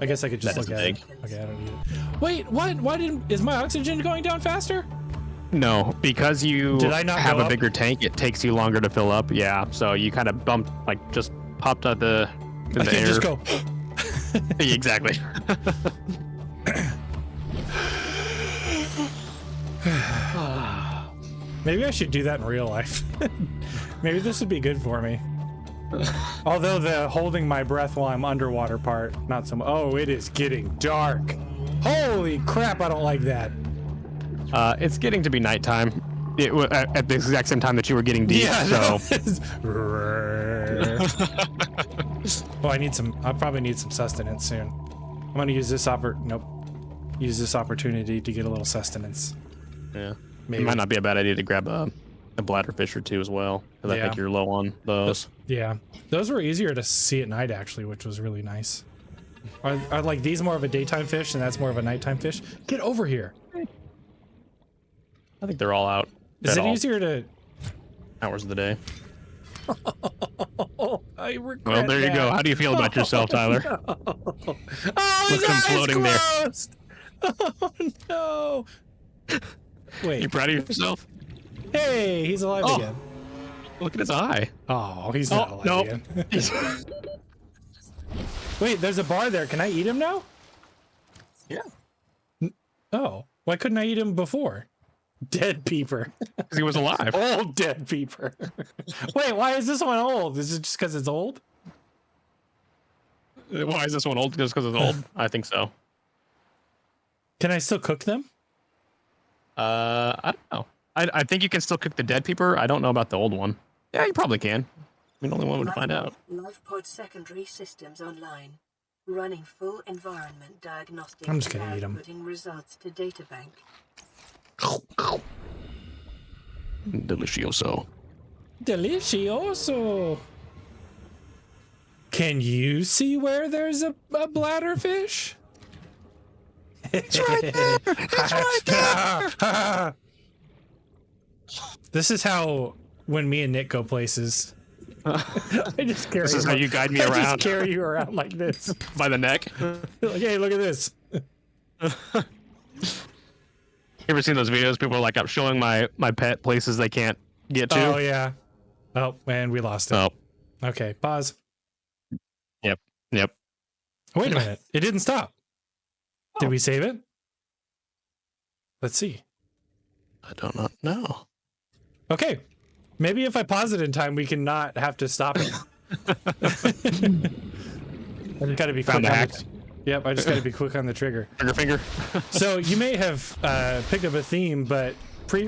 I guess I could just That is look an at egg. it. Okay, I don't need it. Wait, what? Why didn't? Is my oxygen going down faster? No, because you Did I not have go a up? bigger tank, it takes you longer to fill up. Yeah, so you kind of bumped, like, just popped out the in I the can air. just go. Exactly. Maybe I should do that in real life. Maybe this would be good for me. Although the holding my breath while I'm underwater part, not so much. Oh, it is getting dark. Holy crap, I don't like that. It's getting to be nighttime. At the exact same time that you were getting deep. So Oh, I need some. I'll probably need some sustenance soon. I'm gonna use this Use this opportunity to get a little sustenance. yeah, Maybe. it might not be a bad idea to grab a bladderfish or two as well, because I Yeah. think you're low on those. Yeah, those were easier to see at night actually, which was really nice. Are like these more of a daytime fish and that's more of a nighttime fish? Get over here. I think they're all out. Is at it all easier to? hours of the day? Oh, I regret Well, there you go. How do you feel about yourself, Tyler? Oh, his Look at him eyes floating there. closed. Oh no! Wait. You proud of yourself? Hey, he's alive Oh. again. Look at his eye. Oh, he's not alive no. again. Wait, there's a bar there. Can I eat him now? Yeah. Oh, why couldn't I eat him before? Dead peeper. Because he was alive. Old dead peeper. Wait, why is this one old? Is it just because it's old? Why is this one old? Just because it's old? I think so. Can I still cook them? I don't know. I think you can still cook the dead peeper. I don't know about the old one. Yeah, you probably can. I'm the only one would find out. LifePod secondary systems online. Running full environment diagnostics. I'm just gonna eat 'em. Putting results to databank. Delicioso. Delicioso. Can you see where there's a bladderfish? It's right there. It's right there. This is how when me and Nick go places. I just carry. This is him how up- you guide me I around. just carry you around like this. By the neck. Like, hey, look at this. You ever seen those videos? People are like, I'm showing my pet places they can't get to. Oh yeah. Oh man, we lost it. Oh. Okay, pause. Yep. Wait a minute. It didn't stop. Did we save it? Let's see. I do not know. Okay. Maybe if I pause it in time, we can not have to stop it. I just gotta be Found quick the on hack. Yep, I just gotta be quick on the trigger. Finger. So you may have picked up a theme, but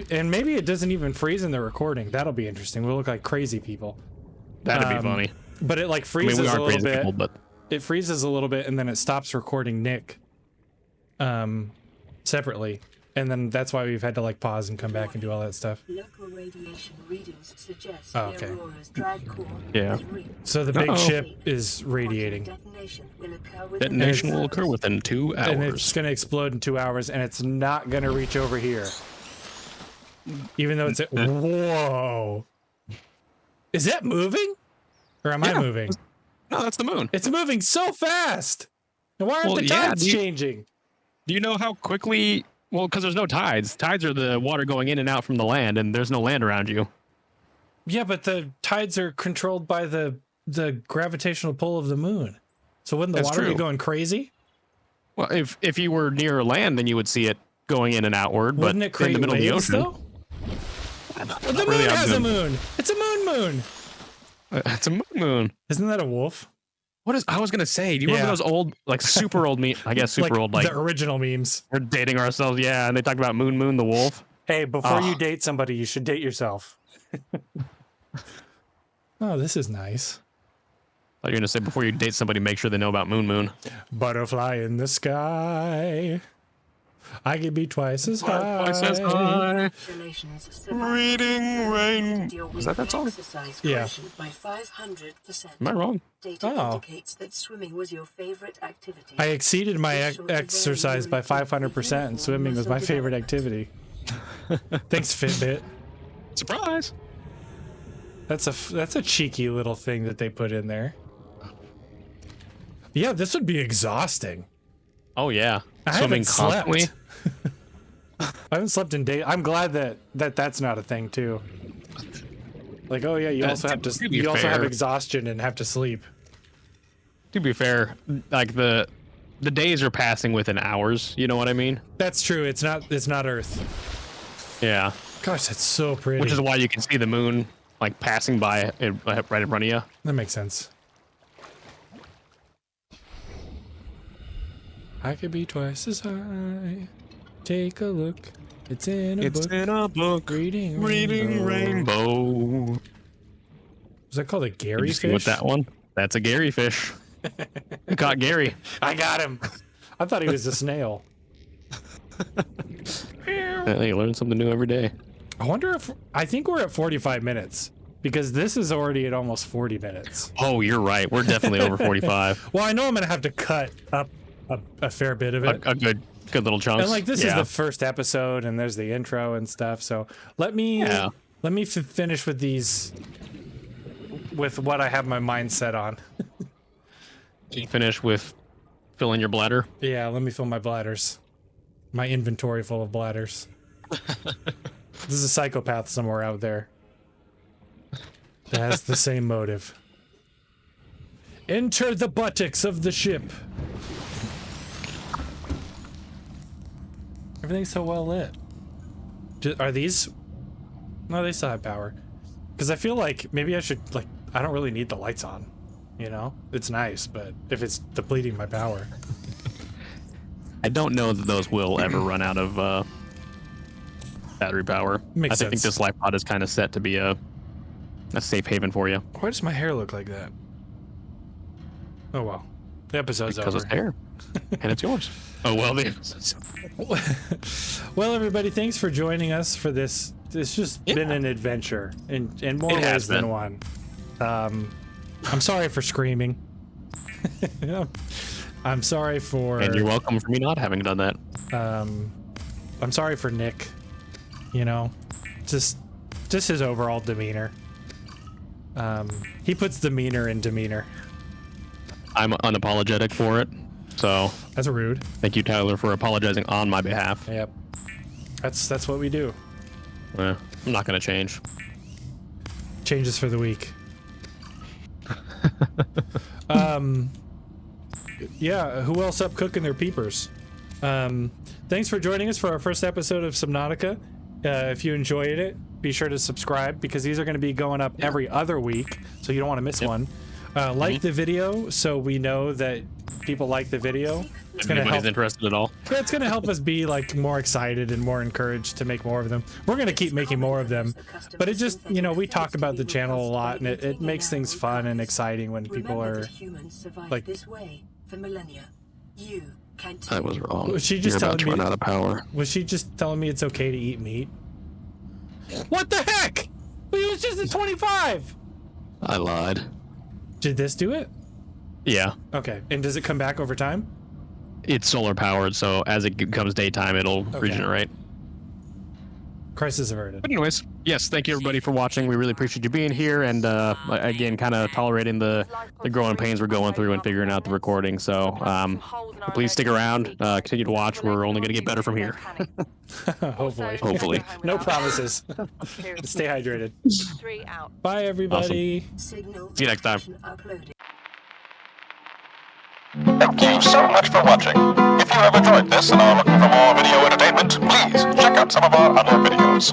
and maybe it doesn't even freeze in the recording. That'll be interesting. We'll look like crazy people. That'd be funny. But it like I freezes mean, we a aren't little crazy bit. people, but It freezes a little bit, and then it stops recording Nick separately. And then that's why we've had to like pause and come back and do all that stuff. Local radiation readings suggest Oh, okay. the Aurora's drag core Yeah. is real. So the big Uh-oh. ship is radiating. Detonation will occur within detonation 6 will occur hours. within 2 And it's hours. going to explode in 2 hours, and it's not going to reach over here. Even though it's at... Whoa. Is that moving? Or am I Yeah. moving? No, that's the moon. It's moving so fast. And why aren't Well, the yeah, tides changing? Do you know how quickly? Well, because there's no tides. Tides are the water going in and out from the land, and there's no land around you. Yeah, but the tides are controlled by the gravitational pull of the moon. So wouldn't the That's water be true. going crazy? Well, if you were near land, then you would see it going in and outward. But Wouldn't it create in the middle waves, of the though? ocean, Well, the moon has a moon. It's a moon. It's a moon. Isn't that a wolf? What is? I was gonna say. Do you remember Yeah. those old, like super old I guess super old. Like the original memes. we're dating ourselves. Yeah, and they talked about Moon the wolf. Hey, before Oh. you date somebody, you should date yourself. Oh, this is nice. I thought you were gonna say before you date somebody, make sure they know about Moon. Butterfly in the sky. I could be twice as high. Congratulations, survivor. Reading rain. Your Is that weekly song? exercise Yeah. quotient by 500%. Am I wrong? Data Oh. indicates that swimming was your favorite activity. I exceeded my exercise by 500%, and swimming was my favorite activity. Thanks, Fitbit. Surprise. That's a cheeky little thing that they put in there. Yeah, this would be exhausting. Oh yeah, I swimming haven't slept. constantly. I haven't slept in days. I'm glad that's not a thing too. Like, oh yeah, you also have to. You also have exhaustion and have to sleep. To be fair, like the days are passing within hours. You know what I mean? That's true. It's not Earth. Yeah. Gosh, that's so pretty. Which is why you can see the moon like passing by right in front of you. That makes sense. I could be twice as high. Take a look. It's in a book. It's in a book. Reading Rainbow. Was that called a Gary Did you fish? see what that one? That's a Gary fish. You caught Gary. I got him. I thought he was a snail. You learn something new every day. I wonder if I think we're at 45 minutes because this is already at almost 40 minutes. Oh, you're right. We're definitely over 45. Well, I know I'm gonna have to cut up a fair bit of it. A good little chunk. And like this is the first episode, and there's the intro and stuff. So let me finish with these, with what I have my mind set on. Finish with filling your bladder. Yeah, let me fill my bladders, my inventory full of bladders. This is a psychopath somewhere out there that has the same motive. Enter the buttocks of the ship. Everything's so well lit. Are these? No, they still have power. Because I feel like maybe I should, like, I don't really need the lights on. You know? It's nice, but if it's depleting my power. I don't know that those will ever run out of battery power. Makes I sense. think this life pod is kind of set to be a safe haven for you. Why does my hair look like that? Oh well. The episode's Because over. it's hair. And it's yours. Oh well, Well, everybody, thanks for joining us for this. It's just been an adventure, in more ways than one. I'm sorry for screaming. I'm sorry for. And you're welcome for me not having done that. I'm sorry for Nick. You know, just his overall demeanor. He puts demeanor in demeanor. I'm unapologetic for it. So That's rude. thank you, Tyler, for apologizing on my behalf. Yep. That's what we do. I'm not going to change. Changes for the week. Yeah, who else up cooking their peepers? Thanks for joining us for our first episode of Subnautica. If you enjoyed it, be sure to subscribe because these are going to be going up every other week, so you don't want to miss one. Like the video so we know that people like the video. It's going to help. Interested at all? Yeah, it's going to help us be like more excited and more encouraged to make more of them. We're going to keep making more of them, but it just, you know, we talk about the channel a lot, and it makes things fun and exciting when people are like. This way for millennia. You can I was wrong. Was she just You're about telling to me? run out of power. Was she just telling me it's okay to eat meat? What the heck? It was just at 25. I lied. Did this do it? Yeah. Okay. And does it come back over time? It's solar powered, so as it becomes daytime, it'll regenerate. Crisis averted. But anyways, yes, thank you everybody for watching. We really appreciate you being here, and again, kind of tolerating the growing pains we're going through and figuring out the recording. So please stick around, continue to watch. We're only going to get better from here. Hopefully. No promises. Stay hydrated. 3 out. Bye, everybody. See you next time. Thank you so much for watching. If you have enjoyed this and are looking for more video entertainment, please check out some of our other videos.